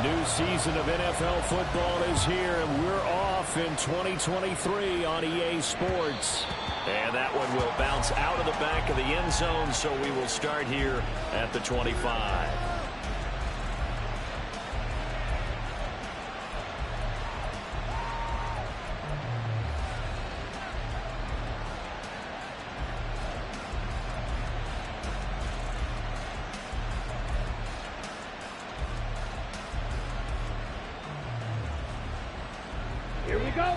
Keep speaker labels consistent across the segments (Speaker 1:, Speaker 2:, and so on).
Speaker 1: New season of NFL football is here, and we're off in 2023 on EA Sports.
Speaker 2: And that one will bounce out of the back of the end zone, so we will start here at the 25.
Speaker 3: Here we go.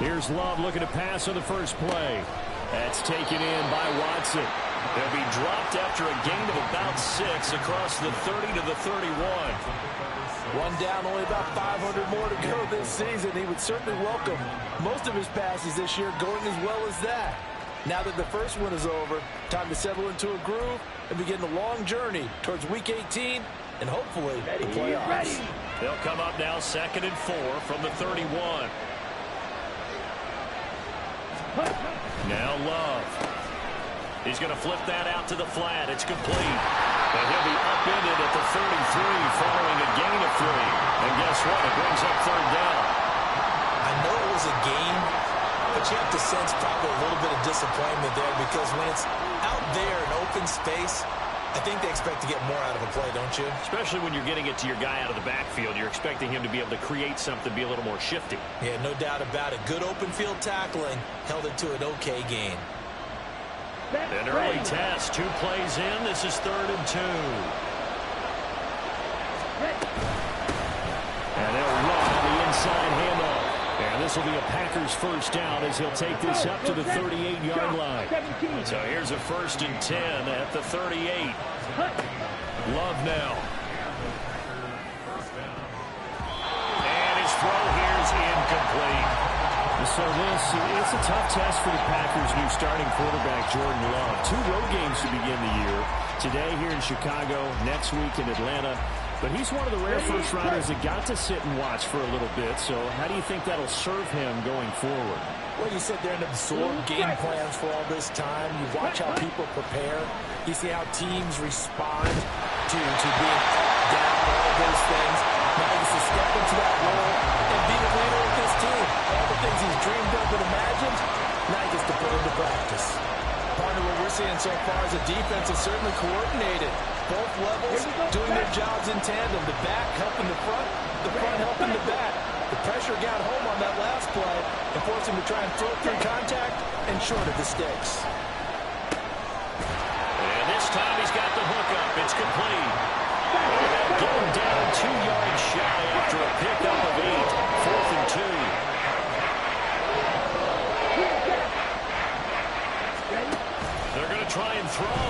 Speaker 1: Here's Love looking to pass on the first play. That's taken in by Watson.
Speaker 2: They'll be dropped after a gain of about 6 across the 30 to the 31.
Speaker 4: One down, only about 500 more to go this season. He would certainly welcome most of his passes this year going as well as that. Now that the first one is over, time to settle into a groove and begin the long journey towards Week 18 and hopefully the playoffs.
Speaker 2: They'll come up now 2nd and 4 from the 31. Now Love. He's going to flip that out to the flat. It's complete. But he'll be upended at the 33 following a gain of 3. And guess what? It brings up 3rd down.
Speaker 4: I know it was a gain, but you have to sense probably a little bit of disappointment there because when it's out there in open space, I think they expect to get more out of a play, don't you?
Speaker 2: Especially when you're getting it to your guy out of the backfield. You're expecting him to be able to create something, be a little more shifty.
Speaker 4: Yeah, no doubt about it. Good open field tackling held it to an okay gain.
Speaker 2: An early test, 2 plays in. This is 3rd and 2.
Speaker 1: And they'll run the inside handoff. And this will be a Packers first down as he'll take this up to the 38-yard line.
Speaker 2: So here's a 1st and 10 at the 38. Love now. And his throw here is incomplete.
Speaker 1: So it's a tough test for the Packers' new starting quarterback, Jordan Love. 2 road games to begin the year. Today here in Chicago, next week in Atlanta. But he's one of the rare first-rounders that got to sit and watch for a little bit. So how do you think that'll serve him going forward?
Speaker 4: Well, you sit there and absorb game plans for all this time. You watch how people prepare. You see how teams respond to being up, down, all of those things. Now he gets to step into that role and be the leader of this team. All the things he's dreamed of and imagined, now he gets to put into practice. Partner, what we're seeing so far is a defense is certainly coordinated. Both levels doing their jobs in tandem. The back helping the front helping the back. The pressure got home on that last play and forced him to try and throw through contact and short of the sticks.
Speaker 2: And this time he's got the hook up. It's complete. And going down 2 yards shy after a pickup of 8. 4th and 2. They're going to try and throw.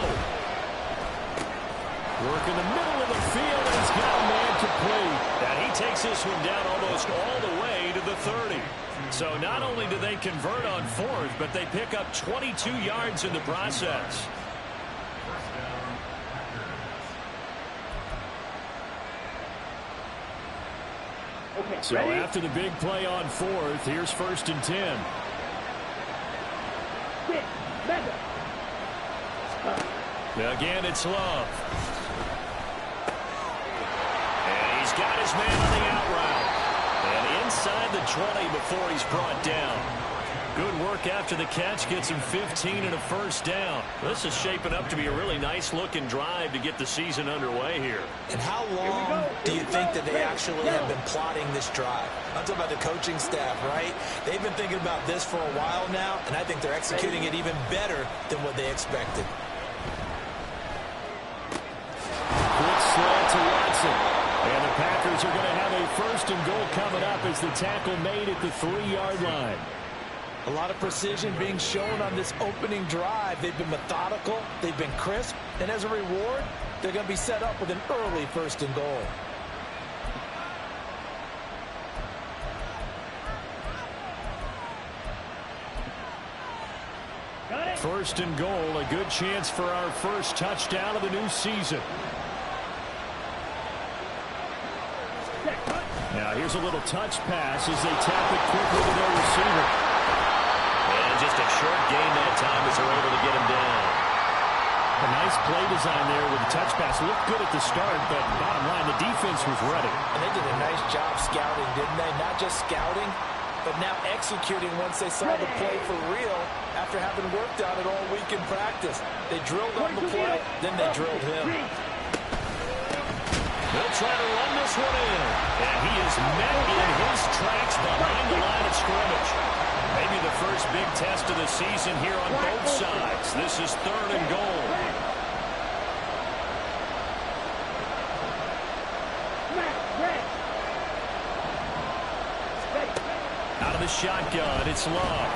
Speaker 1: Work in the middle of the field, and he's got a man complete.
Speaker 2: And he takes this one down almost all the way to the 30. So not only do they convert on 4th, but they pick up 22 yards in the process.
Speaker 1: So after the big play on 4th, here's 1st and 10. Again, it's Love.
Speaker 2: And he's got his man on the out route. And inside the 20 before he's brought down. Good work after the catch. Gets him 15 and a first down. This is shaping up to be a really nice-looking drive to get the season underway here.
Speaker 4: And how long do you think that they actually have been plotting this drive? I'm talking about the coaching staff, right? They've been thinking about this for a while now, and I think they're executing it even better than what they expected.
Speaker 1: Quick slant to Watson. And the Packers are going to have a 1st and goal coming up as the tackle made at the 3-yard line.
Speaker 4: A lot of precision being shown on this opening drive. They've been methodical, they've been crisp, and as a reward, they're going to be set up with an early 1st and goal.
Speaker 1: First and goal, a good chance for our first touchdown of the new season. Now Here's a little touch pass as they tap it quickly to their receiver.
Speaker 2: And just a short gain that time as they're able to get him down.
Speaker 1: A nice play design there with the touch pass. Looked good at the start, but bottom line, the defense was ready.
Speaker 4: And they did a nice job scouting, didn't they? Not just scouting, but now executing once they saw the play for real after having worked on it all week in practice. They drilled on the play, then they drilled him.
Speaker 2: They'll try to run this one in. And he is met in his tracks behind the line of scrimmage. Maybe the first big test of the season here on both sides. This is 3rd and goal. Out of the shotgun, it's Love.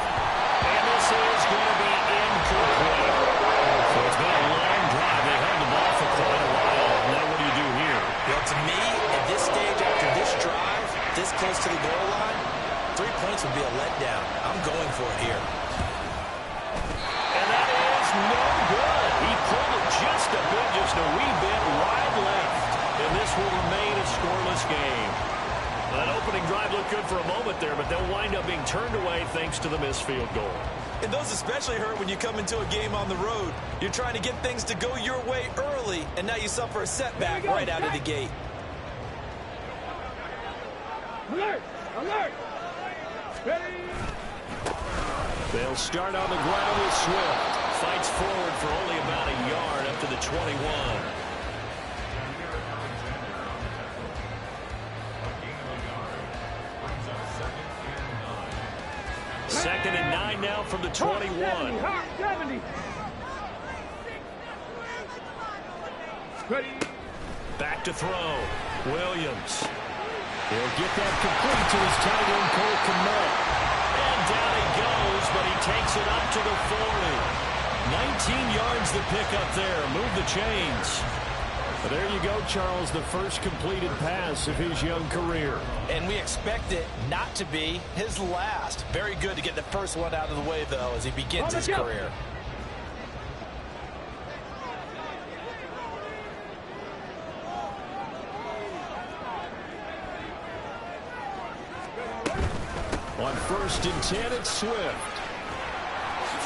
Speaker 2: And this is going to be incomplete. So it's been a long drive. They held the ball for quite a while. Now what do you do here?
Speaker 4: Well, to me, at this stage, after this drive, this close to the goal line, 3 points would be a letdown. I'm going for it here.
Speaker 2: And that is no good. He pulled it just a wee bit wide left. And this will remain a scoreless game. That opening drive looked good for a moment there, but they'll wind up being turned away thanks to the missed field goal.
Speaker 3: And those especially hurt when you come into a game on the road. You're trying to get things to go your way early, and now you suffer a setback right out of the gate.
Speaker 5: Alert! Alert! Ready!
Speaker 2: They'll start on the ground with Swift. Fights forward for only about a yard up to the 21. 2nd and 9 now from the 21.
Speaker 5: 70. Ready.
Speaker 2: Back to throw. Williams. He'll get that complete to his tight end, Cole Kmet. And down he goes, but he takes it up to the 40. 19 yards the pickup there. Move the chains.
Speaker 1: Well, there you go, Charles, the first completed pass of his young career.
Speaker 4: And we expect it not to be his last. Very good to get the first one out of the way, though, as he begins his career.
Speaker 1: On 1st and 10, it's Swift.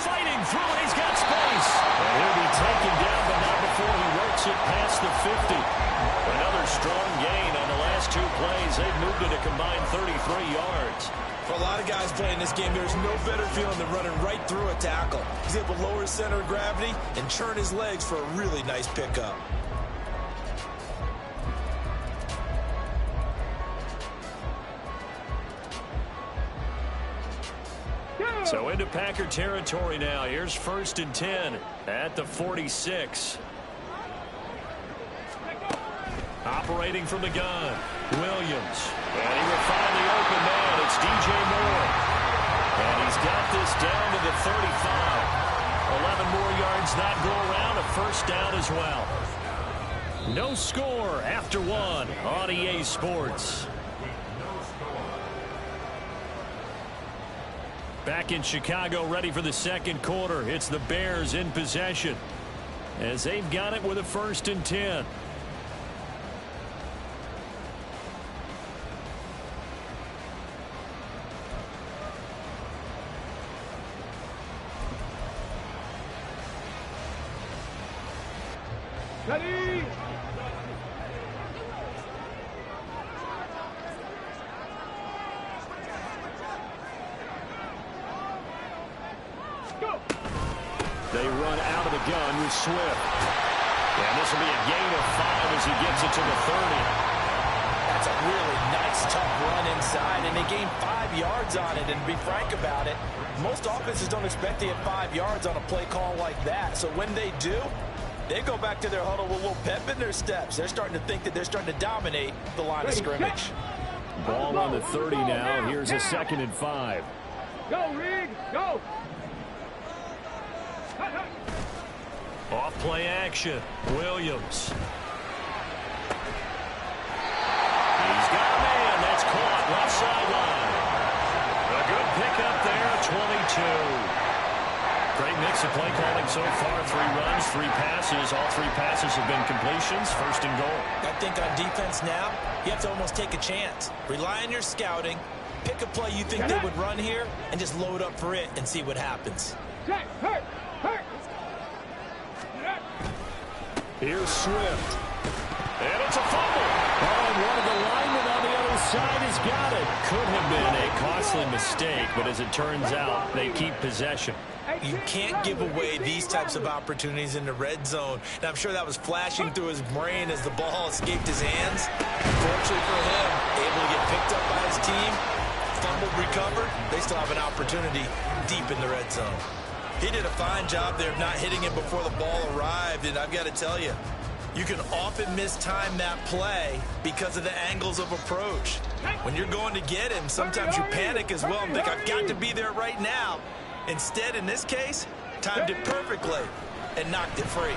Speaker 2: Fighting through, and he's got space.
Speaker 1: And he'll be taken down, but not before he works it past the 50.
Speaker 2: Another strong gain on the last 2 plays. They've moved it a combined 33 yards.
Speaker 3: For a lot of guys playing this game, there's no better feeling than running right through a tackle. He's able to lower his center of gravity and churn his legs for a really nice pickup.
Speaker 2: So into Packer territory now. Here's 1st and 10 at the 46. Operating from the gun, Williams. And he will find the open man. It's DJ Moore. And he's got this down to the 35. 11 more yards that go around. A 1st down as well. No score after 1 on EA Sports. Back in Chicago, ready for the 2nd quarter. It's the Bears in possession as they've got it with a 1st and 10.
Speaker 5: Ready.
Speaker 1: They run out of the gun with Swift. And this will be a gain of 5 as he gets it to the 30.
Speaker 4: That's a really nice, tough run inside, and they gained 5 yards on it. And to be frank about it, most offenses don't expect to get 5 yards on a play call like that. So when they do, they go back to their huddle with a little pep in their steps. They're starting to think that they're starting to dominate the line of scrimmage.
Speaker 1: Ball on the 30 now. Here's a 2nd and 5.
Speaker 5: Go, Reed. Go.
Speaker 2: Off play action. Williams. He's got a man. That's caught. Left sideline. A good pickup there. 22. Great mix of play calling so far. 3 runs, 3 passes. All 3 passes have been completions. First and goal.
Speaker 3: I think on defense now, you have to almost take a chance. Rely on your scouting. Pick a play you think they would run here and just load up for it and see what happens.
Speaker 5: Hurt.
Speaker 2: Here's Swift. And it's a fumble.
Speaker 1: Oh, and one of the linemen on the other side has got it.
Speaker 2: Could have been a costly mistake, but as it turns out, they keep possession.
Speaker 3: You can't give away these types of opportunities in the red zone. And I'm sure that was flashing through his brain as the ball escaped his hands. Fortunately for him, able to get picked up by his team, fumbled, recovered. They still have an opportunity deep in the red zone. He did a fine job there of not hitting him before the ball arrived, and I've got to tell you, you can often mistime that play because of the angles of approach. When you're going to get him, sometimes you panic as well and think, I've got to be there right now. Instead, in this case, timed it perfectly and knocked it free.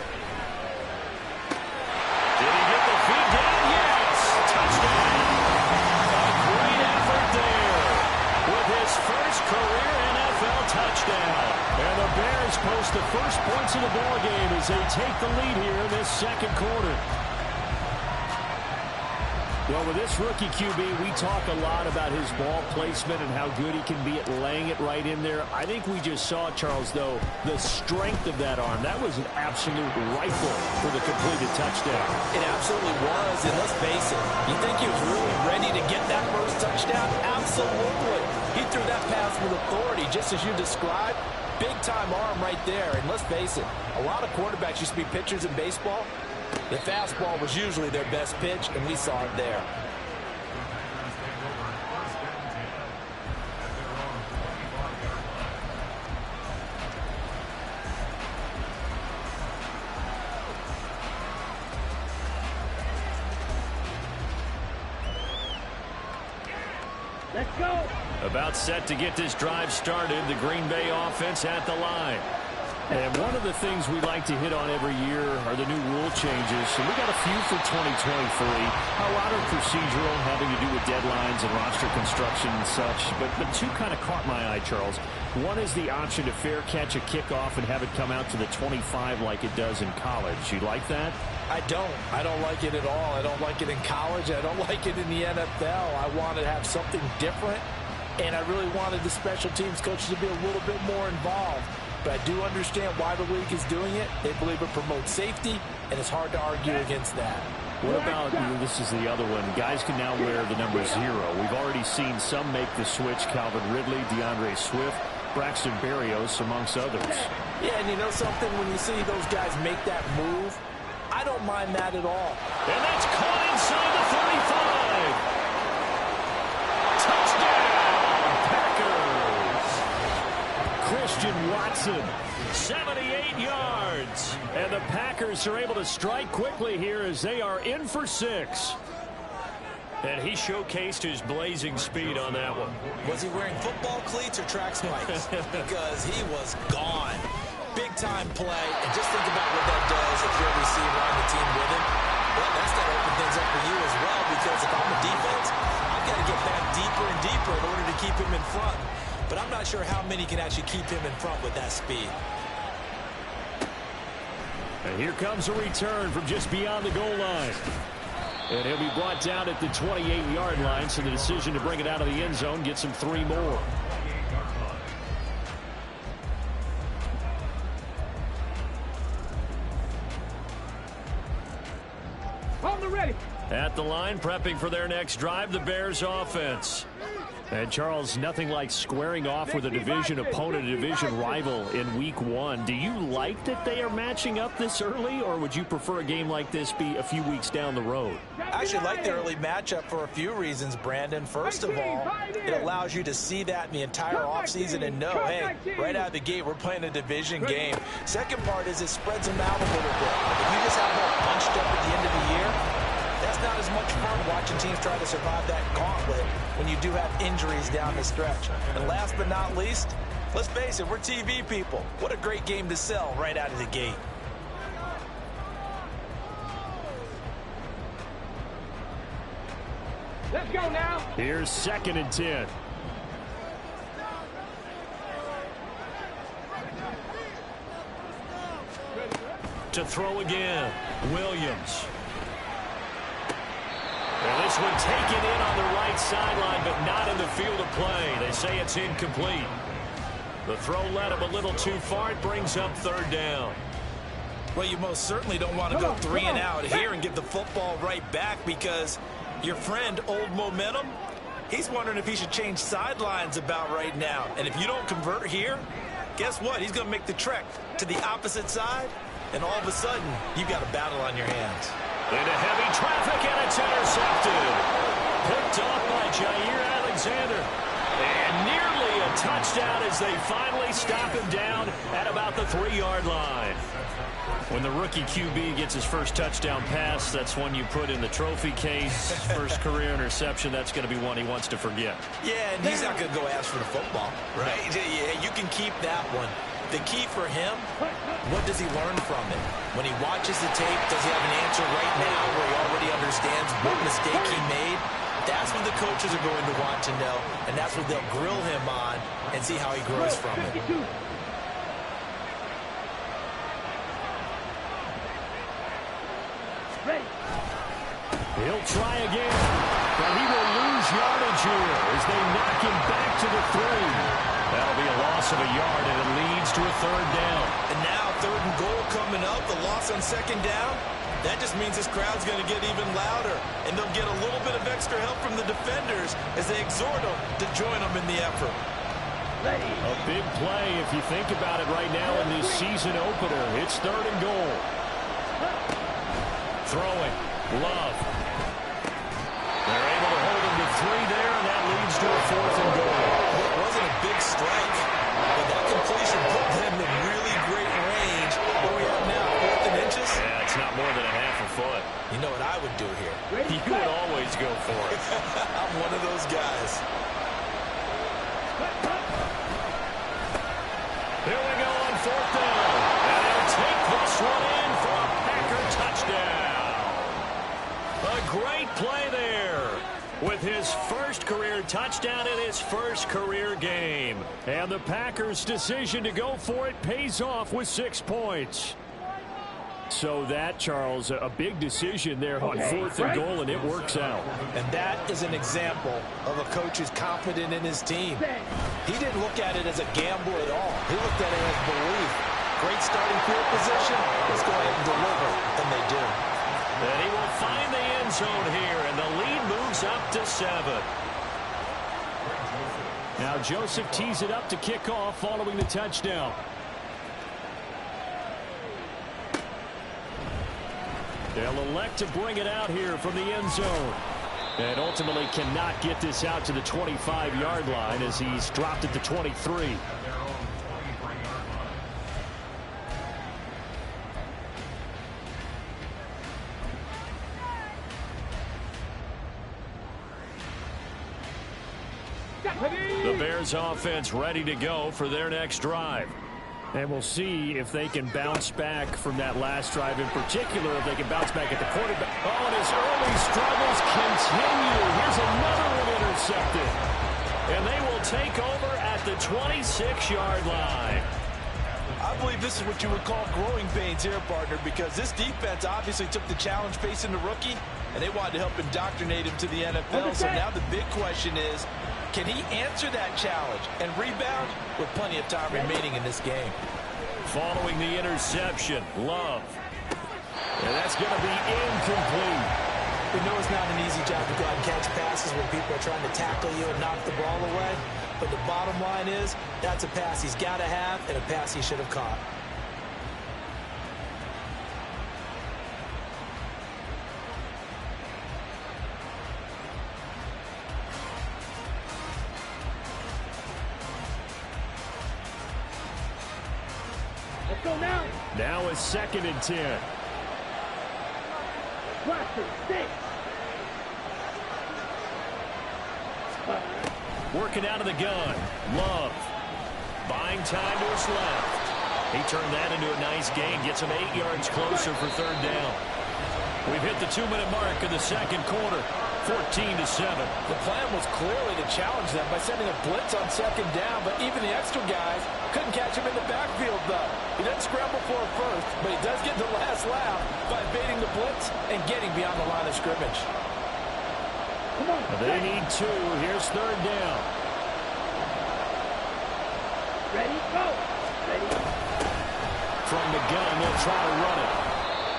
Speaker 2: Did he get the feet down? Yes! Touchdown! A great effort there with his first career NFL touchdown. And the Bears post the first points of the ball game as they take the lead here in this second quarter. Well, with this rookie QB, we talk a lot about his ball placement and how good he can be at laying it right in there. I think we just saw, Charles, though, the strength of that arm. That was an absolute rifle for the completed touchdown.
Speaker 4: It absolutely was, and let's face it, you think he was really ready to get that first touchdown? Absolutely. He threw that pass with authority, just as you described. Big-time arm right there, and let's face it, a lot of quarterbacks used to be pitchers in baseball. The fastball was usually their best pitch, and we saw it there.
Speaker 5: Let's go.
Speaker 2: About set to get this drive started, the Green Bay offense at the line.
Speaker 1: And one of the things we like to hit on every year are the new rule changes. And we got a few for 2023. A lot are procedural, having to do with deadlines and roster construction and such. But 2 kind of caught my eye, Charles. One is the option to fair catch a kickoff and have it come out to the 25 like it does in college. You like that?
Speaker 4: I don't. I don't like it at all. I don't like it in college. I don't like it in the NFL. I want to have something different. And I really wanted the special teams coaches to be a little bit more involved. But I do understand why the league is doing it. They believe it promotes safety, and it's hard to argue against that.
Speaker 1: What about, this is the other one, guys can now wear the number 0. We've already seen some make the switch, Calvin Ridley, DeAndre Swift, Braxton Berrios, amongst others.
Speaker 4: Yeah, and you know something? When you see those guys make that move, I don't mind that at all.
Speaker 2: And that's caught inside the 35. Touchdown, Packers.
Speaker 1: Christian Watson.
Speaker 2: 78 yards.
Speaker 1: And the Packers are able to strike quickly here as they are in for 6.
Speaker 2: And he showcased his blazing speed on that one.
Speaker 3: Was he wearing football cleats or track spikes? Because he was gone. Big-time play. And just think about what that does if you're a receiver on the team with him. Well, that's got to open things up for you as well, because if I'm a defense, I've got to get back deeper and deeper in order to keep him in front. But I'm not sure how many can actually keep him in front with that speed.
Speaker 1: And here comes a return from just beyond the goal line. And he'll be brought down at the 28-yard line, so the decision to bring it out of the end zone gets him 3 more.
Speaker 5: On the ready.
Speaker 2: At the line, prepping for their next drive, the Bears offense.
Speaker 1: And, Charles, nothing like squaring off with a division opponent, a division rival in Week 1. Do you like that they are matching up this early, or would you prefer a game like this be a few weeks down the road?
Speaker 3: I actually like the early matchup for a few reasons, Brandon. First of all, it allows you to see that in the entire offseason and know, hey, right out of the gate, we're playing a division game. Second part is it spreads them out a little bit. If you just have them bunched up at the end of the year, that's not as much fun watching teams try to survive that gauntlet when you do have injuries down the stretch. And last but not least, let's face it, we're TV people. What a great game to sell right out of the gate.
Speaker 5: Let's go now.
Speaker 1: Here's 2nd and 10.
Speaker 2: to throw again. Williams. And this one taken in on the right sideline, but not in the field of play. They say it's incomplete. The throw led him a little too far. It brings up third down.
Speaker 3: Well, you most certainly don't want to go 3 and out here and get the football right back, because your friend, Old Momentum, he's wondering if he should change sidelines about right now. And if you don't convert here, guess what? He's going to make the trek to the opposite side, and all of a sudden, you've got a battle on your hands.
Speaker 2: Into heavy traffic, and it's intercepted. Picked off by Jair Alexander. And nearly a touchdown as they finally stop him down at about the 3-yard line. When the rookie QB gets his first touchdown pass, that's one you put in the trophy case. First career interception, that's going to be one he wants to forget.
Speaker 3: Yeah, and he's not going to go ask for the football, right? Yeah, you can keep that one. The key for him, what does he learn from it? When he watches the tape, does he have an answer right now where he already understands what mistake he made? That's what the coaches are going to want to know, and that's what they'll grill him on and see how he grows from it.
Speaker 1: He'll try again, but he will lose yardage here as they knock him back to the 3.
Speaker 2: That'll be a loss of a yard, and it leads to a third down.
Speaker 3: And now 3rd and goal coming up, the loss on 2nd down. That just means this crowd's going to get even louder, and they'll get a little bit of extra help from the defenders as they exhort them to join them in the effort.
Speaker 1: A big play if you think about it right now in this season opener. It's 3rd and goal.
Speaker 2: Throwing. Love. They're able to hold him to 3 there, and that leads to a 4th and goal.
Speaker 3: It wasn't a big strike, but that completion put them in really great range. What we have now, 4th and inches?
Speaker 2: Yeah, it's not more than a half a foot.
Speaker 3: You know what I would do here?
Speaker 2: You would always go for it.
Speaker 3: I'm one of those guys.
Speaker 2: Here we go on 4th down. And they'll take this one in for a Packer touchdown. A great play there with his first career touchdown in his first career game.
Speaker 1: And the Packers' decision to go for it pays off with 6 points. So that, Charles, a big decision there on 4th and goal, and it works out.
Speaker 3: And that is an example of a coach who's confident in his team. He didn't look at it as a gamble at all. He looked at it as belief. Great starting field position. Let's go ahead and deliver. And they do.
Speaker 2: And he will find the end zone here, and the lead moves up to 7.
Speaker 1: Now Joseph tees it up to kick off following the touchdown. They'll elect to bring it out here from the end zone. And ultimately cannot get this out to the 25-yard line as he's dropped it to 23.
Speaker 2: The Bears offense ready to go for their next drive.
Speaker 1: And we'll see if they can bounce back from that last drive, in particular, if they can bounce back at the quarterback. Oh, and his early struggles continue. Here's another one intercepted.
Speaker 2: And they will take over at the 26-yard line.
Speaker 3: I believe this is what you would call growing pains here, partner, because this defense obviously took the challenge facing the rookie, and they wanted to help indoctrinate him to the NFL. So now the big question is, can he answer that challenge and rebound with plenty of time remaining in this game?
Speaker 2: Following the interception, Love. And that's going to be incomplete.
Speaker 4: We know it's not an easy job to go out and catch passes when people are trying to tackle you and knock the ball away. But the bottom line is, that's a pass he's got to have and a pass he should have caught.
Speaker 5: Let's go now.
Speaker 1: Now it's 2nd and 10.
Speaker 2: Working out of the gun. Love. Buying time to his left. He turned that into a nice gain. Gets him 8 yards closer for 3rd down. We've hit the 2-minute mark of the second quarter. 14-7.
Speaker 4: The plan was clearly to challenge them by sending a blitz on 2nd down, but even the extra guys Couldn't catch him in the backfield, though. He doesn't scramble for it first, but he does get the last laugh by evading the blitz and getting beyond the line of scrimmage.
Speaker 5: Come on.
Speaker 1: They need 2. Here's 3rd down.
Speaker 5: Ready, go. Ready.
Speaker 1: From the gun, they'll try to run it.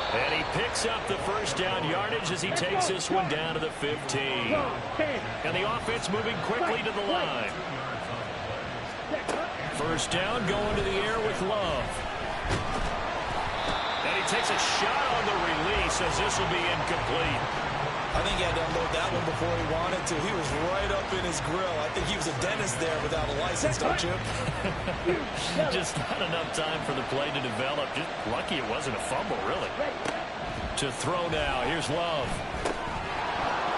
Speaker 2: And he picks up the first down yardage as he takes this one down to the 15. And the offense moving quickly to the line. First down going to the air with Love. And he takes a shot on the release as this will be incomplete.
Speaker 3: I think he had to unload that one before he wanted to. He was right up in his grill. I think he was a dentist there without a license, don't you?
Speaker 2: Just not enough time for the play to develop. Just lucky it wasn't a fumble, really. To throw now. Here's Love.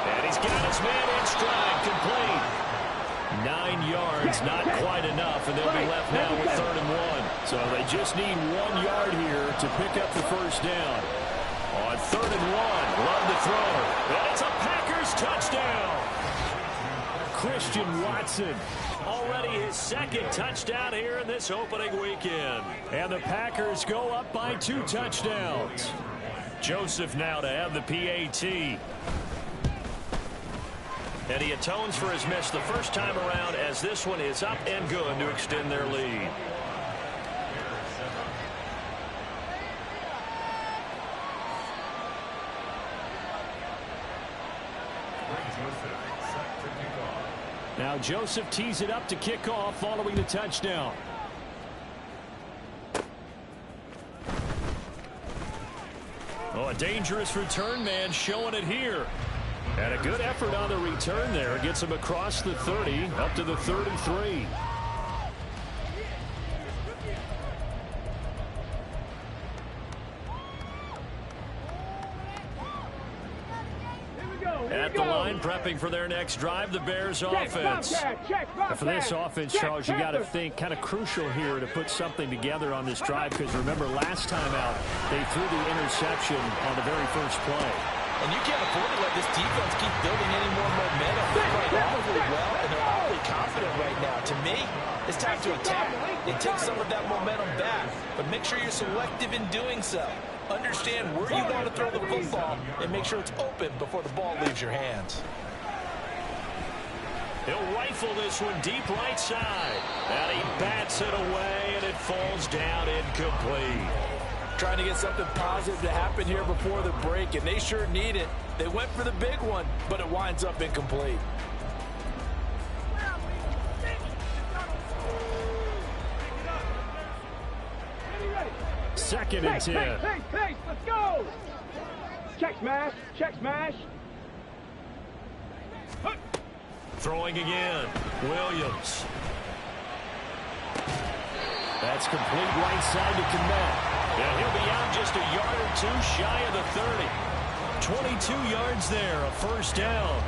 Speaker 2: And he's got his man in stride. Complete. 9 yards, not quite enough, and they'll be left now with 3rd and 1.
Speaker 1: So they just need 1 yard here to pick up the first down.
Speaker 2: On 3rd and 1, Love to throw. And it's a Packers touchdown.
Speaker 1: Christian Watson.
Speaker 2: Already his 2nd touchdown here in this opening weekend.
Speaker 1: And the Packers go up by 2 touchdowns.
Speaker 2: Joseph now to have the PAT. And he atones for his miss the first time around as this one is up and good to extend their lead.
Speaker 1: Now Joseph tees it up to kick off following the touchdown.
Speaker 2: Oh, a dangerous return man showing it here. And a good effort on the return there. Gets him across the 30, up to the 3rd and 3. At the line, prepping for their next drive, the Bears offense.
Speaker 1: For this offense, Charles, you got to think kind of crucial here to put something together on this drive, because remember last time out they threw the interception on the very first play.
Speaker 3: And you can't afford to let this defense keep building any more momentum. They're playing awfully well, and they're awfully confident right now. To me, it's time to attack and take some of that momentum back. But make sure you're selective in doing so. Understand where you want to throw the football and make sure it's open before the ball leaves your hands.
Speaker 2: He'll rifle this one deep right side. And he bats it away, and it falls down incomplete.
Speaker 4: Trying to get something positive to happen here before the break, and they sure need it. They went for the big one, but it winds up incomplete.
Speaker 1: Second and 10.
Speaker 5: Pace, let's go! Check smash, check smash.
Speaker 2: Throwing again, Williams.
Speaker 1: That's complete right side to Kmet.
Speaker 2: And he'll be out just a yard or 2 shy of the 30. 22 yards there, a first down.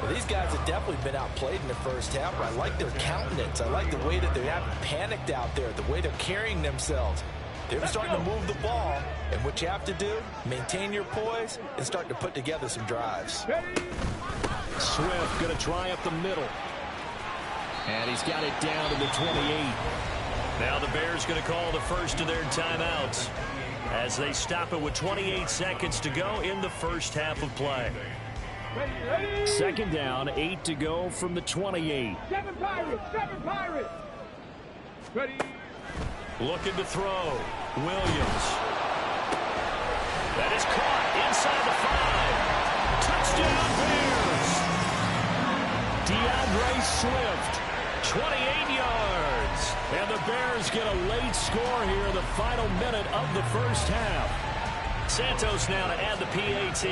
Speaker 3: Well, these guys have definitely been outplayed in the first half, but I like their countenance. I like the way that they haven't panicked out there, the way they're carrying themselves. They're starting to move the ball, and what you have to do, maintain your poise and start to put together some drives.
Speaker 1: Swift going to try up the middle. And he's got it down to the 28.
Speaker 2: Now the Bears going to call the first of their timeouts as they stop it with 28 seconds to go in the first half of play.
Speaker 1: Second down, 8 to go from the 28.
Speaker 5: Seven Pirates. Ready.
Speaker 2: Looking to throw. Williams. That is caught inside the 5. Touchdown Bears. DeAndre Swift, 28 yards. And the Bears get a late score here in the final minute of the first half. Santos now to add the PAT.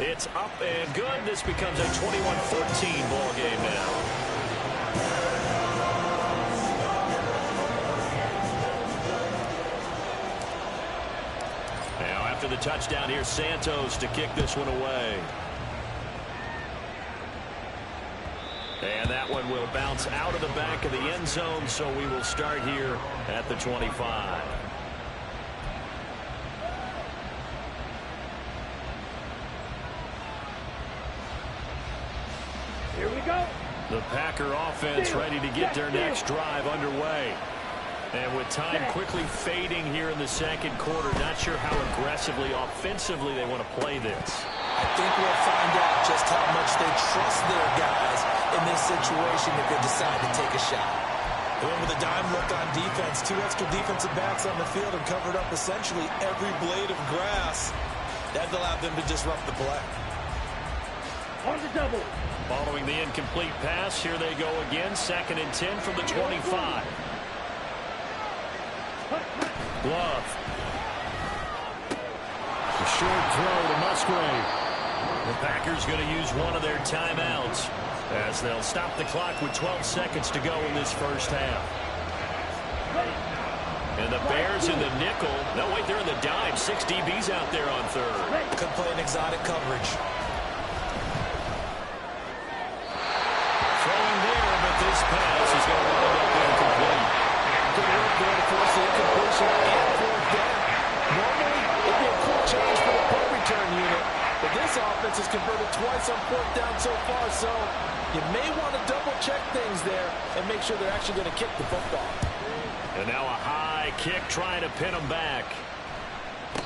Speaker 2: It's up and good. This becomes a 21-14 ball game now. Now after the touchdown, here's Santos to kick this one away. And that one will bounce out of the back of the end zone, so we will start here at the 25. The Packer offense ready to get their next drive underway. And with time quickly fading here in the second quarter, not sure how aggressively, offensively they want to play this.
Speaker 3: I think we'll find out just how much they trust their guys in this situation if they decide to take a shot. They went with a dime look on defense. 2 extra defensive backs on the field and covered up essentially every blade of grass. That allowed them to disrupt the play.
Speaker 5: On the double.
Speaker 2: Following the incomplete pass, here they go again. 2nd and 10 from the 25. Love. A short throw to Musgrave. The Packers going to use one of their timeouts as they'll stop the clock with 12 seconds to go in this first half. And the Bears in the nickel. No, wait, they're in the dime. 6 DBs out there on 3rd.
Speaker 3: Could play an exotic coverage.
Speaker 2: Throwing there, but this pass is going to wind up incomplete.
Speaker 4: Good work there to force the incompletion and 4th down. Normally, it'd be a quick change for the punt return unit, but this offense has converted twice on 4th down so far, so you may want to double-check things there and make sure they're actually going to kick the football.
Speaker 2: And now a high kick trying to pin them back.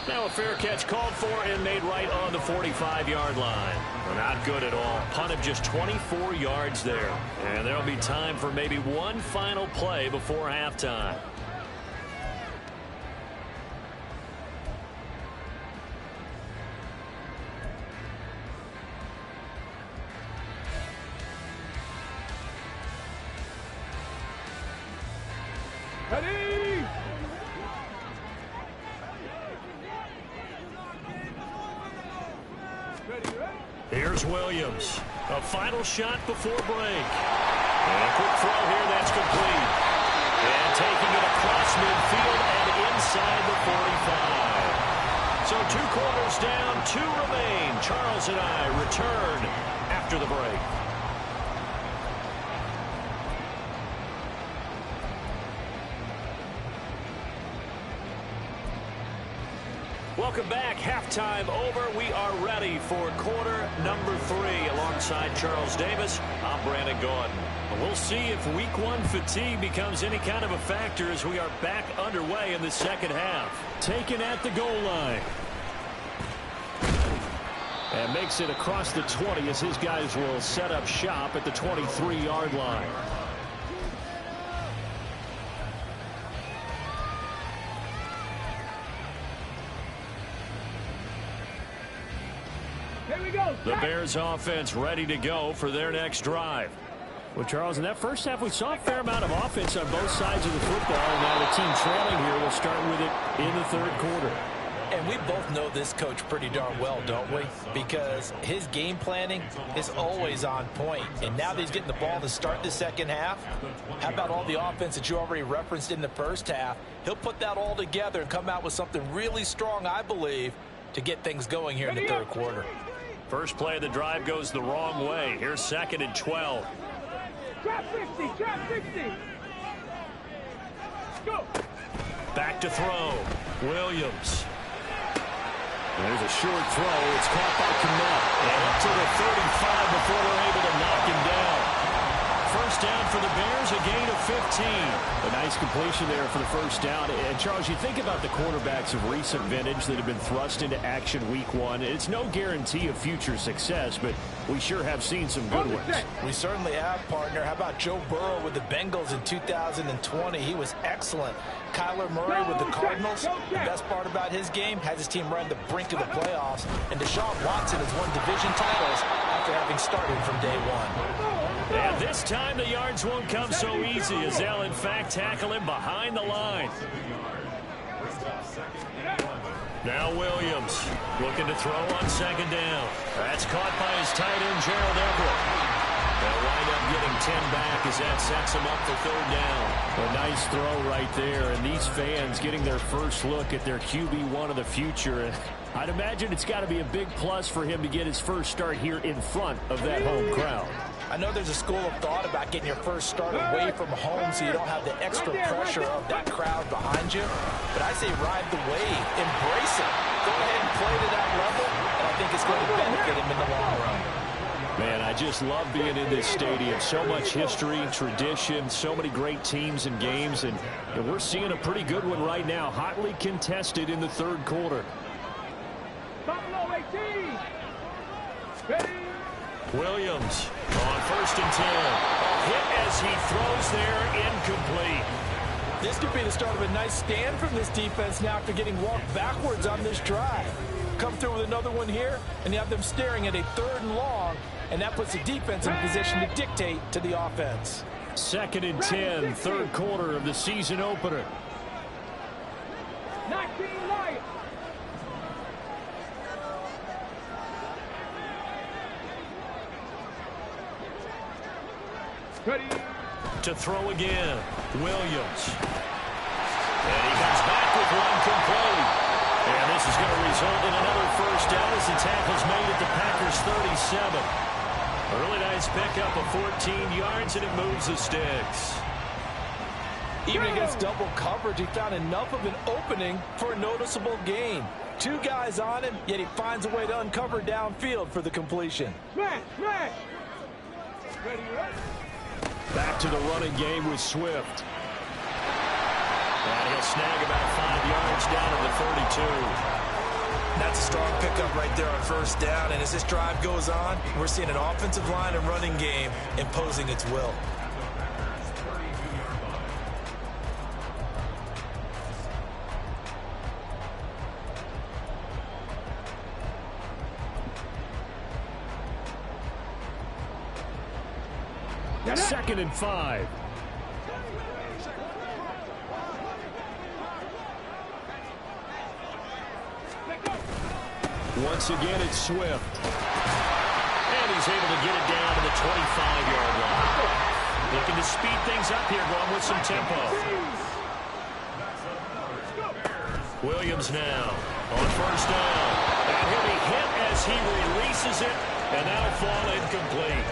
Speaker 2: Now a fair catch called for and made right on the 45-yard line. Well, not good at all. Punt of just 24 yards there. And there'll be time for maybe one final play before halftime.
Speaker 5: Ready?
Speaker 2: Here's Williams. A final shot before break. And a quick throw here, that's complete. And taking it across midfield and inside the 45. So 2 quarters down, 2 remain. Charles and I return after the break. Welcome back. Halftime over. We are ready for quarter number 3. Alongside Charles Davis, I'm Brandon Gordon. We'll see if week 1 fatigue becomes any kind of a factor as we are back underway in the second half. Taken at the goal line. And makes it across the 20 as his guys will set up shop at the 23-yard line. The Bears offense ready to go for their next drive. Well, Charles, in that first half, we saw a fair amount of offense on both sides of the football. And now the team trailing here will start with it in the 3rd quarter.
Speaker 3: And we both know this coach pretty darn well, don't we? Because his game planning is always on point. And now that he's getting the ball to start the second half, how about all the offense that you already referenced in the first half? He'll put that all together and come out with something really strong, I believe, to get things going here in the 3rd quarter.
Speaker 2: First play of the drive goes the wrong way. Here's 2nd and 12.
Speaker 5: Trap 50, trap 50. Go.
Speaker 2: Back to throw. Williams.
Speaker 1: There's a short throw. It's caught by Kmet.
Speaker 2: And up to the 35 before they're able to knock him down. First down for the Bears, a gain of 15.
Speaker 1: A nice completion there for the first down. And, Charles, you think about the quarterbacks of recent vintage that have been thrust into action week 1. It's no guarantee of future success, but we sure have seen some good ones.
Speaker 3: We certainly have, partner. How about Joe Burrow with the Bengals in 2020? He was excellent. Kyler Murray with the Cardinals. The best part about his game has his team right on the brink of the playoffs. And Deshaun Watson has won division titles after having started from day 1.
Speaker 2: And this time the yards won't come so easy as they'll in fact tackle him behind the line. Now Williams looking to throw on 2nd down. That's caught by his tight end Gerald Everett. They'll wind up getting 10 back as that sets him up for 3rd down.
Speaker 1: A nice throw right there, and these fans getting their first look at their QB1 of the future. I'd imagine it's got to be a big plus for him to get his first start here in front of that home crowd.
Speaker 3: I know there's a school of thought about getting your first start away from home so you don't have the extra pressure of that crowd behind you. But I say ride the wave, embrace it. Go ahead and play to that level, and I think it's going to benefit him in the long run.
Speaker 1: Man, I just love being in this stadium. So much history, tradition, so many great teams and games, and we're seeing a pretty good one right now. Hotly contested in the third quarter.
Speaker 5: Buffalo 18. Ready.
Speaker 2: Williams on 1st and 10. A hit as he throws there, incomplete.
Speaker 4: This could be the start of a nice stand from this defense now after getting walked backwards on this drive. Come through with another one here, and you have them staring at a 3rd and long, and that puts the defense in position to dictate to the offense.
Speaker 1: 2nd and 10, third quarter of the season opener.
Speaker 5: 19 Lions. Ready.
Speaker 2: To throw again, Williams. And he comes back with one complete. And this is going to result in another first down as the tackle's made at the Packers 37. A really nice pickup of 14 yards, and it moves the sticks.
Speaker 4: Even against double coverage, he found enough of an opening for a noticeable gain. 2 guys on him, yet he finds a way to uncover downfield for the completion.
Speaker 5: Smash, smash. Ready, ready.
Speaker 1: Back to the running game with Swift.
Speaker 2: And he'll snag about 5 yards down to the 32.
Speaker 3: That's a strong pickup right there on 1st down. And as this drive goes on, we're seeing an offensive line and running game imposing its will.
Speaker 1: Second and 5. Once again, it's Swift.
Speaker 2: And he's able to get it down to the 25-yard line. Looking to speed things up here, going with some tempo. Williams now on 1st down. And he'll be hit as he releases it, and that'll fall incomplete.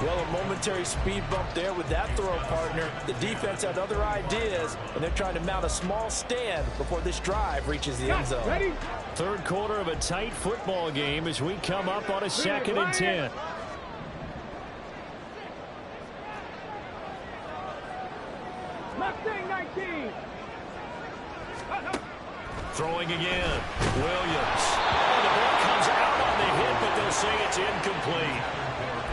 Speaker 4: Well, a momentary speed bump there with that throw, partner. The defense had other ideas, and they're trying to mount a small stand before this drive reaches the end zone.
Speaker 5: Ready.
Speaker 1: Third quarter of a tight football game as we come up on a 2nd and 10.
Speaker 5: Mustang 19.
Speaker 2: Throwing again. Williams. Oh, the ball comes out on the hit, but they'll say it's incomplete.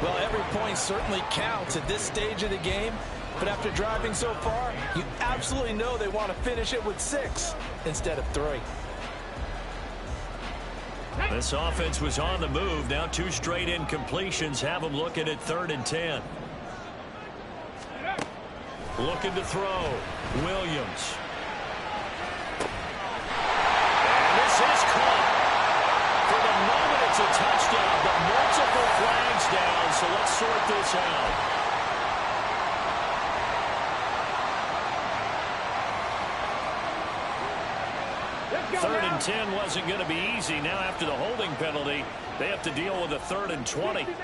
Speaker 4: Well, every point certainly counts at this stage of the game, but after driving so far, you absolutely know they want to finish it with 6 instead of 3.
Speaker 2: This offense was on the move. Now 2 straight incompletions have them looking at 3rd and 10. Looking to throw. Williams. And this is caught. For the moment, it's a touchdown, but multiple flags down, so let's sort this out. Third and 10 wasn't going to be easy. Now after the holding penalty, they have to deal with a 3rd and 20.
Speaker 5: 60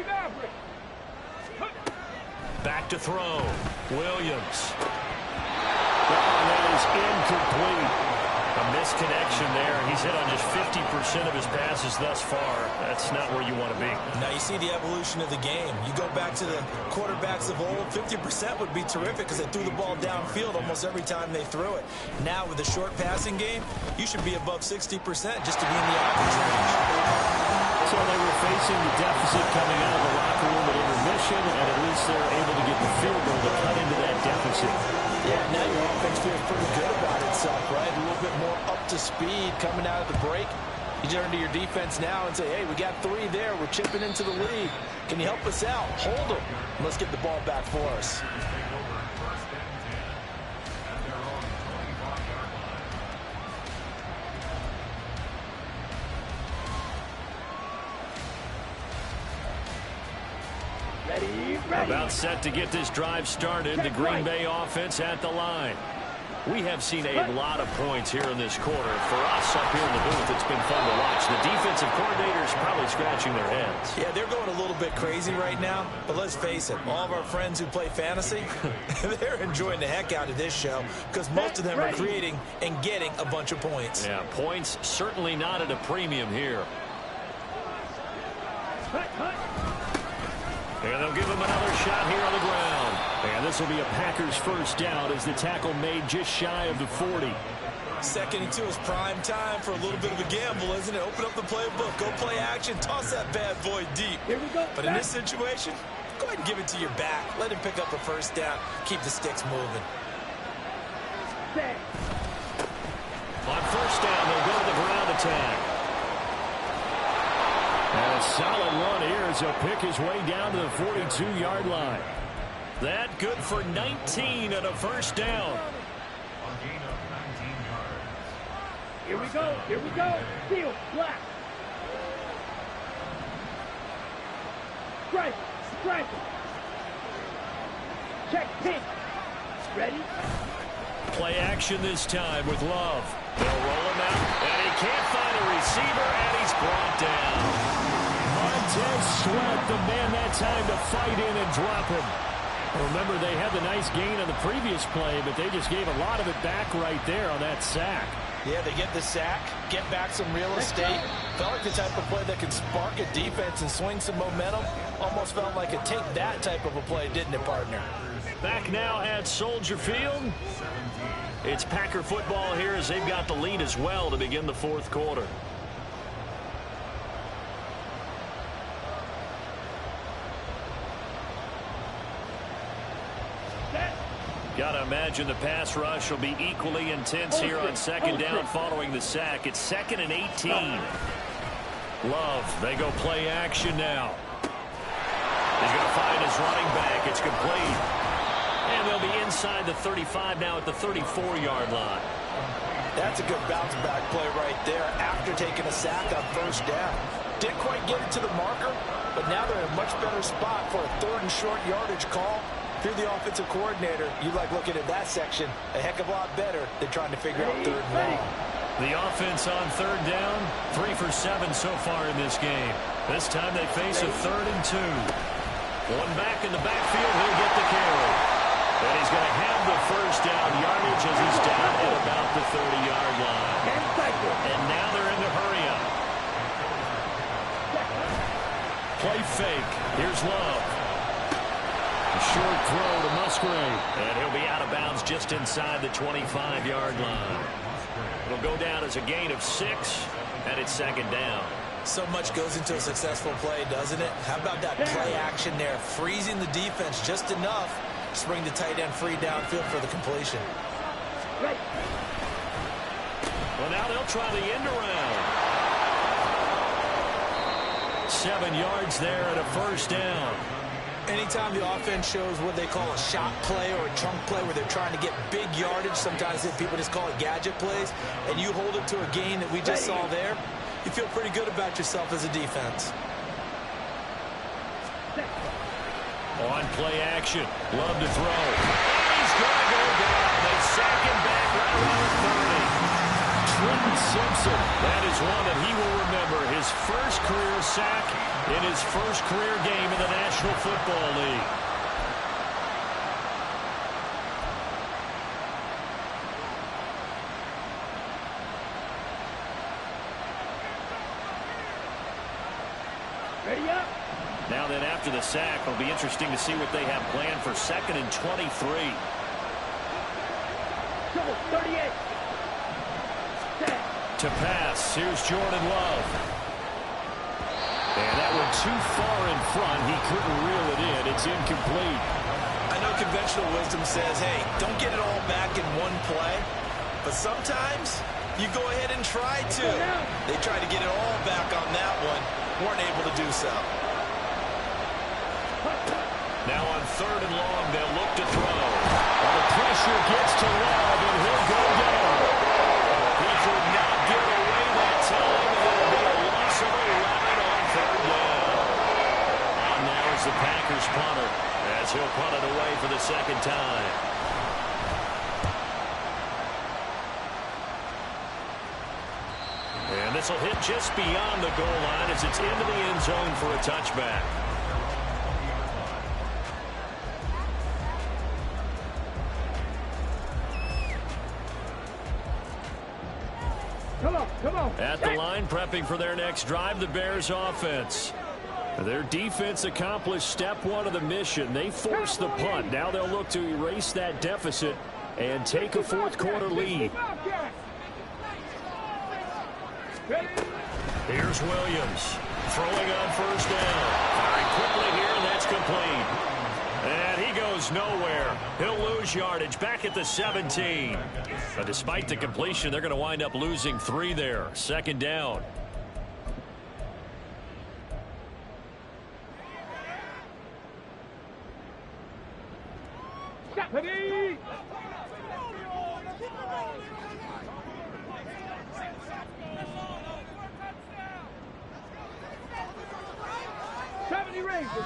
Speaker 5: Maverick.
Speaker 2: Back to throw. Williams.
Speaker 1: That is incomplete.
Speaker 2: A misconnection there. He's hit on just 50% of his passes thus far. That's not where you want to be.
Speaker 3: Now you see the evolution of the game. You go back to the quarterbacks of old, 50% would be terrific because they threw the ball downfield almost every time they threw it. Now with the short passing game, you should be above 60% just to be in the average range.
Speaker 1: So they were facing the deficit coming out of the locker room at intermission, and at least they're able to get the field goal to cut into that deficit.
Speaker 4: Yeah, now your offense feels pretty good about itself, right? A little bit more up to speed coming out of the break. You turn to your defense now and say, hey, we got 3 there. We're chipping into the lead. Can you help us out? Hold them. Let's get the ball back for us.
Speaker 2: About set to get this drive started. The Green Bay offense at the line. We have seen a lot of points here in this quarter. For us up here in the booth, it's been fun to watch. The defensive coordinators probably scratching their heads.
Speaker 3: Yeah, they're going a little bit crazy right now, but let's face it, all of our friends who play fantasy, they're enjoying the heck out of this show because most of them are creating and getting a bunch of points.
Speaker 2: Yeah, points certainly not at a premium here.
Speaker 1: And they'll give him another shot here on the ground. And this will be a Packers first down as the tackle made just shy of the 40.
Speaker 3: Second and 2 is prime time for a little bit of a gamble, isn't it? Open up the playbook, go play action, toss that bad boy deep.
Speaker 5: Here we go.
Speaker 3: But in this situation, go ahead and give it to your back. Let him pick up a first down. Keep the sticks moving.
Speaker 5: Set.
Speaker 1: On first down, they'll go to the ground attack. And a solid run here as he'll pick his way down to the 42-yard line.
Speaker 2: That good for 19 and a first down.
Speaker 5: Here we go. Here we go. Seal. Black. Strike. Strike. Check. Pin. Ready?
Speaker 2: Play action this time with Love. They'll roll him out, and he can't find a receiver, and he's brought down.
Speaker 1: Montez Sweat, the man that time to fight in and drop him. Remember, they had the nice gain on the previous play, but they just gave a lot of it back right there on that sack.
Speaker 4: Yeah, they get the sack, get back some real estate. Felt like the type of play that can spark a defense and swing some momentum. Almost felt like a take that type of a play, didn't it, partner?
Speaker 2: Back now at Soldier Field. It's Packer football here as they've got the lead as well to begin the fourth quarter. Got to imagine the pass rush will be equally intense here on second down following the sack. It's 2nd and 18. Love, they go play action now. He's going to find his running back. It's complete. And they'll be inside the 35 now at the 34-yard line.
Speaker 4: That's a good bounce back play right there after taking a sack on first down. Didn't quite get it to the marker, but now they're in a much better spot for a 3rd and short yardage call. If you're the offensive coordinator, you like looking at that section a heck of a lot better than trying to figure out 3rd and long.
Speaker 2: The offense on 3rd down, 3 for 7 so far in this game. This time they face a 3rd and 2. One back in the backfield, he'll get the carry. And he's going to have the first down yardage as he's down at about the 30-yard line. And now they're in the hurry up. Play fake. Here's Love. A short throw to Musgrave. And he'll be out of bounds just inside the 25-yard line. It'll go down as a gain of 6, and it's 2nd down.
Speaker 3: So much goes into a successful play, doesn't it? How about that play action there? Freezing the defense just enough to bring the tight end free downfield for the completion.
Speaker 5: Right.
Speaker 2: Well, now they'll try the end around. 7 yards there and a first down.
Speaker 3: Anytime the offense shows what they call a shot play or a chunk play where they're trying to get big yardage, sometimes people just call it gadget plays, and you hold it to a gain that we just saw there, you feel pretty good about yourself as a defense.
Speaker 2: On play action, Love to throw. He's going to go down. They sack him back right around 30. Trenton Simpson, that is one that he will remember. His first career sack in his first career game in the National Football League.
Speaker 5: Ready up.
Speaker 2: Now then, after the sack, it'll be interesting to see what they have planned for 2nd and 23.
Speaker 5: Double 38. Set.
Speaker 2: To pass, here's Jordan Love. And that one too far in front. He couldn't reel it in. It's incomplete.
Speaker 3: I know conventional wisdom says, hey, don't get it all back in one play. But sometimes you go ahead and try to. They tried to get it all back on that one. Weren't able to do so.
Speaker 2: Now on 3rd and long, they'll look to throw. Well, the pressure gets to Love, and he'll go down. He could not get away that time, and it'll be a loss of 11 on 3rd down. And now is the Packers punter, as he'll punt it away for the 2nd time. And this will hit just beyond the goal line as it's into the end zone for a touchback.
Speaker 5: Come on, come on.
Speaker 2: At the line, prepping for their next drive, the Bears offense.
Speaker 1: Their defense accomplished step one of the mission. They forced the punt. Now they'll look to erase that deficit and take a fourth quarter lead.
Speaker 2: Here's Williams throwing on first down. Very quickly here, and that's complete. And he goes nowhere. He'll lose yardage back at the 17. But despite the completion, they're going to wind up losing 3 there. Second down.
Speaker 5: Ready?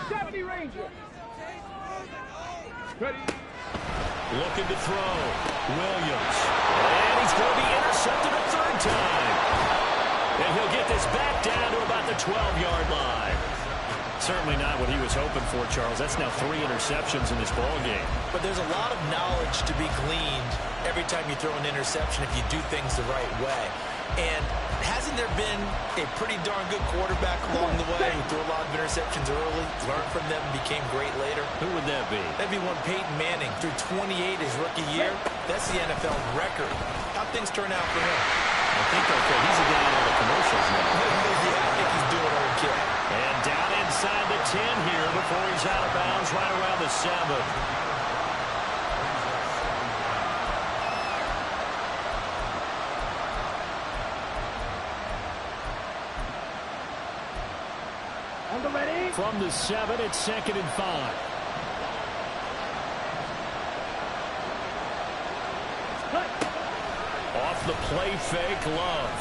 Speaker 5: '70 Ranger. Ready?
Speaker 2: Looking to throw. Williams. And he's going to be intercepted a third time. And he'll get this back down to about the 12-yard line. Certainly not what he was hoping for, Charles. That's now 3 interceptions in this ball game.
Speaker 3: But there's a lot of knowledge to be gleaned every time you throw an interception if you do things the right way. And hasn't there been a pretty darn good quarterback along the way who threw a lot of interceptions early, learned from them, and became great later?
Speaker 2: Who would that be?
Speaker 3: That'd be one Peyton Manning. Threw 28 his rookie year. That's the NFL record. How'd things turn out for him?
Speaker 2: I think okay. He's a guy in all the commercials now.
Speaker 3: Yeah, I think he's doing okay.
Speaker 2: And down inside the 10 here before he's out of bounds right around the 7.
Speaker 1: From the 7, it's 2nd and 5.
Speaker 2: Off the play fake, Love.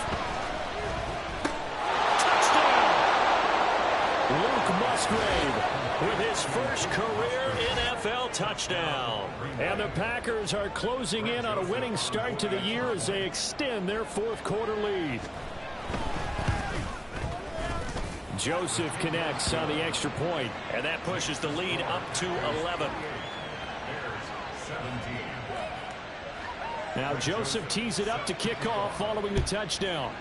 Speaker 2: Touchdown!
Speaker 1: Luke Musgrave
Speaker 2: With his first career NFL touchdown.
Speaker 1: And the Packers are closing in on a winning start to the year as they extend their fourth quarter lead. Joseph connects on the extra point.
Speaker 2: And that pushes the lead up to 11.
Speaker 1: Now Joseph tees it up to kick off following the touchdown.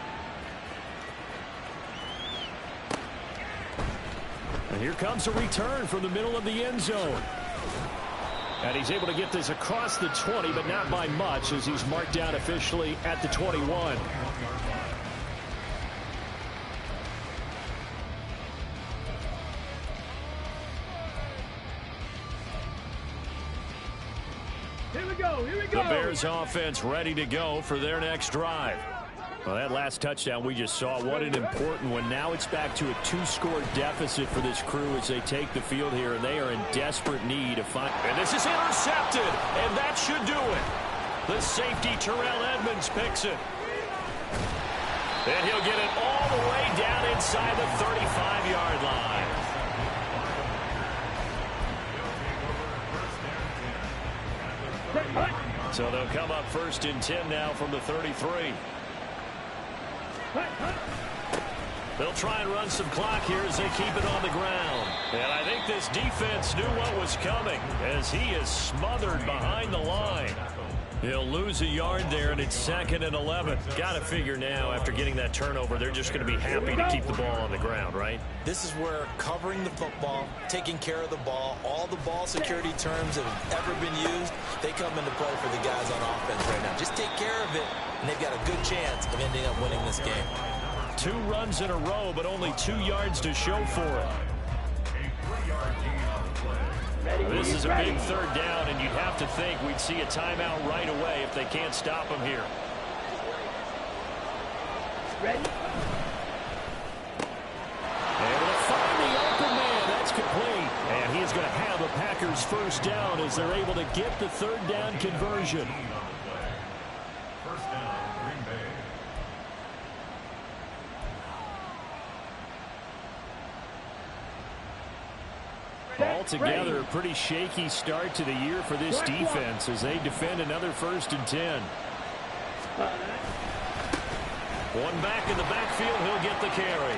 Speaker 1: And here comes a return from the middle of the end zone. And he's able to get this across the 20, but not by much as he's marked down officially at the 21.
Speaker 2: The Bears offense ready to go for their next drive.
Speaker 1: Well, that last touchdown we just saw, what an important one. Now it's back to a 2-score deficit for this crew as they take the field here, and they are in desperate need of find.
Speaker 2: And this is intercepted, and that should do it. The safety, Terrell Edmonds, picks it. And he'll get it all the way down inside the 35-yard line. So they'll come up 1st and 10 now from the 33. They'll try and run some clock here as they keep it on the ground. And I think this defense knew what was coming as he is smothered behind the line. He'll lose a yard there, and it's 2nd and 11. Got to figure now, after getting that turnover, they're just going to be happy to keep the ball on the ground, right?
Speaker 3: This is where covering the football, taking care of the ball, all the ball security terms that have ever been used, they come into play for the guys on offense right now. Just take care of it, and they've got a good chance of ending up winning this game.
Speaker 2: 2 runs in a row, but only 2 yards to show for it. This is a big 3rd down, and you'd have to think we'd see a timeout right away if they can't stop him here.
Speaker 5: Ready?
Speaker 1: Able to find the open man. That's complete. And he is going to have a Packers first down as they're able to get the 3rd down conversion.
Speaker 6: First down, Green Bay.
Speaker 1: Altogether, a pretty shaky start to the year for this defense as they defend another 1st and 10.
Speaker 2: One back in the backfield, he'll get the carry.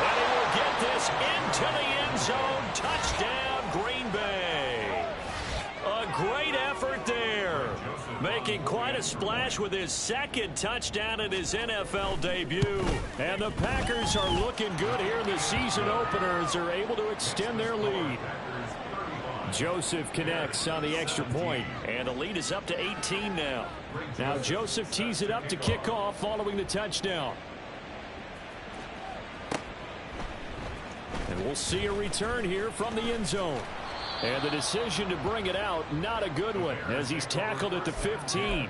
Speaker 2: And he will get this into the end zone. Touchdown, Green Bay. A great effort there. Making quite a splash with his second touchdown in his NFL debut. And the Packers are looking good here in the season opener as they're able to extend their lead. Joseph connects on the extra point, and the lead is up to 18 now. Now Joseph tees it up to kick off following the touchdown. And we'll see a return here from the end zone. And the decision to bring it out, not a good one, as he's tackled at the 15.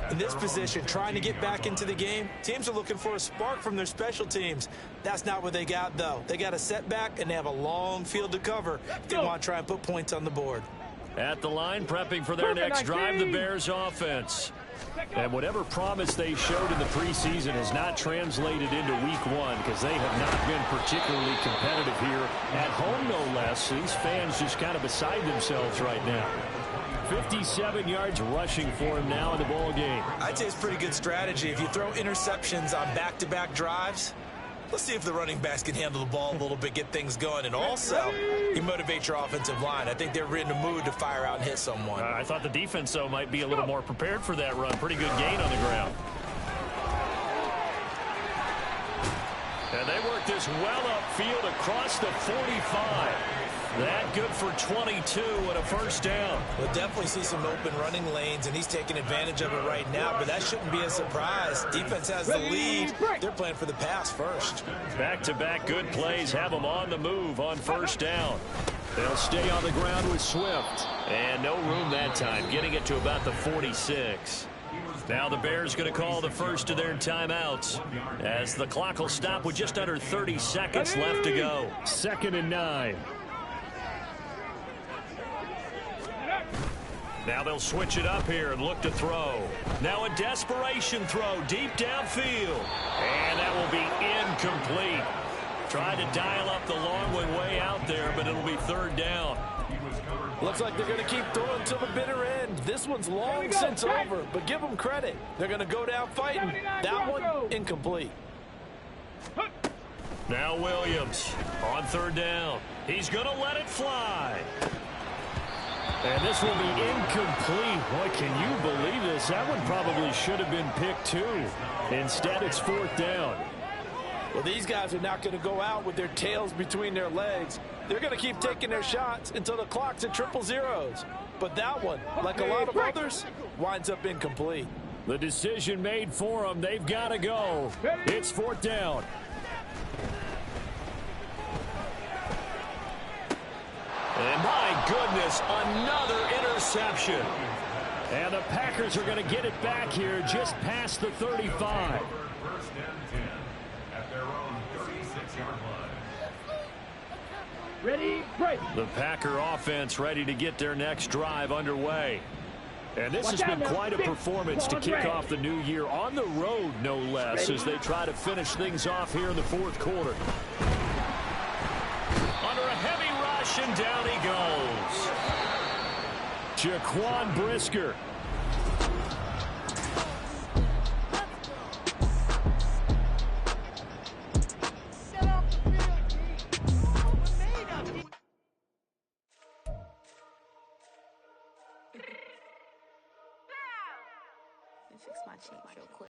Speaker 3: In this position, trying to get back into the game, teams are looking for a spark from their special teams. That's not what they got, though. They got a setback, and they have a long field to cover if they want to try and put points on the board.
Speaker 2: At the line, prepping for their next drive, the Bears offense. And whatever promise they showed in the preseason has not translated into week one because they have not been particularly competitive here at home, no less. These fans just kind of beside themselves right now. 57 yards rushing for him now in the ball game.
Speaker 3: I'd say it's pretty good strategy. If you throw interceptions on back-to-back drives, let's see if the running backs can handle the ball a little bit, get things going. And also, you motivate your offensive line. I think they're in the mood to fire out and hit someone.
Speaker 2: I thought the defense, though, might be a little more prepared for that run. Pretty good gain on the ground. And they work this well upfield across the 45. That good for 22 and a first down.
Speaker 3: We'll definitely see some open running lanes, and he's taking advantage of it right now, but that shouldn't be a surprise. Defense has the lead. They're playing for the pass first.
Speaker 2: Back-to-back good plays have them on the move on first down. They'll stay on the ground with Swift. And no room that time, getting it to about the 46. Now the Bears going to call the first of their timeouts as the clock will stop with just under 30 seconds left to go. 2nd and 9. Now they'll switch it up here and look to throw. Now a desperation throw deep downfield. And that will be incomplete. Tried to dial up the long one way out there, but it'll be 3rd down.
Speaker 4: Looks like they're going to keep throwing till the bitter end. This one's long since over, but give them credit. They're going to go down fighting. That one, incomplete.
Speaker 2: Now Williams on 3rd down. He's going to let it fly. And this will be incomplete. Boy, can you believe this? That one probably should have been picked too. Instead, it's 4th down.
Speaker 4: Well, these guys are not going to go out with their tails between their legs. They're going to keep taking their shots until the clock's at 000. But that one, like a lot of others, winds up incomplete.
Speaker 2: The decision made for them. They've got to go. It's 4th down. And my goodness, another interception. And the Packers are going to get it back here just past the 35.
Speaker 6: 1st and 10 at their own 36-yard line.
Speaker 5: Ready, break.
Speaker 2: The Packer offense ready to get their next drive underway. And this has been quite a performance to kick off the new year on the road, no less, as they try to finish things off here in the 4th quarter. Under a heavy rush, and down he goes. Jaquan Brisker.
Speaker 7: Fix my cheeks real quick.